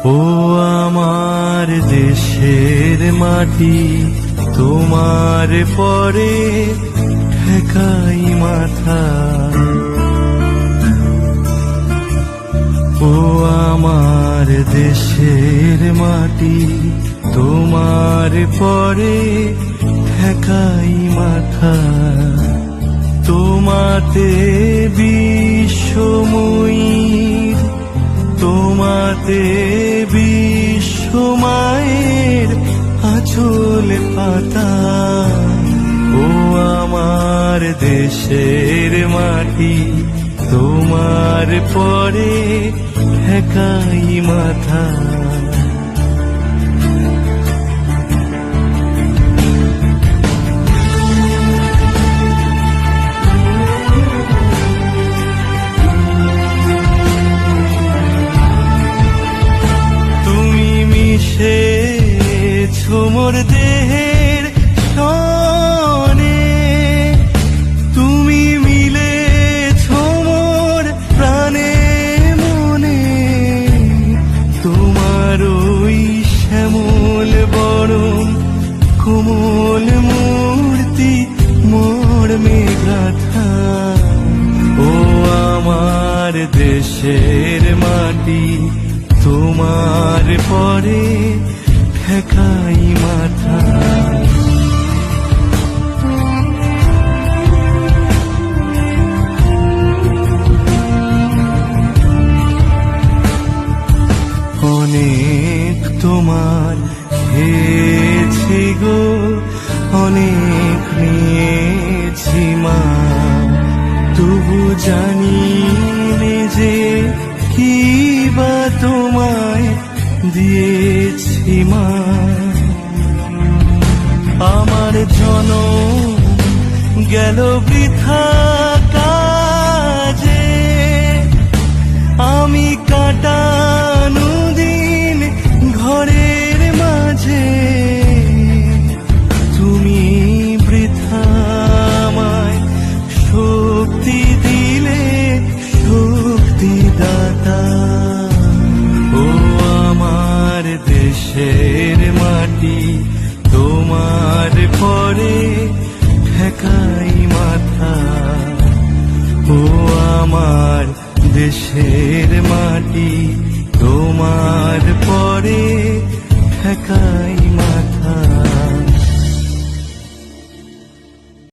ও আমার দেশের মাটি, তোমার পরে ঠেকাই মাথা। ও আমার দেশের মাটি, তোমার পরে ঠেকাই মাথা। তোমাতে বিশ্বময়ীর, তোমাতে বিশ্বমায়ের আঁচল পাতা। ও আমার দেশের মাটি, তোমার পরে ঠেকাই মাথা। মিশেছো মোর দেহের সনে, তুমি মিলেছো মোর প্রাণে মনে। তোমার ওই শ্যামল বরণ কোমল মূর্তি মর্মে গাথা। ও আমার দেশের মাটি, তোমার পরে ঠেকাই মাথা। অনেক তোমার খেয়েছি গো, অনেক নিয়েছি মা। তবু জানি যে কি বা তোমায় দিয়েছি মা। আমার জনম গেল বৃথা কাজে, আমি কাটানো দিন ঘরের মাঝে। তুমি বৃথা আমায় শক্তি দিলে, শক্তিদাতা। ও আমার দেশের মাটি, তোমার পরে ঠেকাই মাথা। ও আমার দেশের মাটি, তোমার পরে ঠেকাই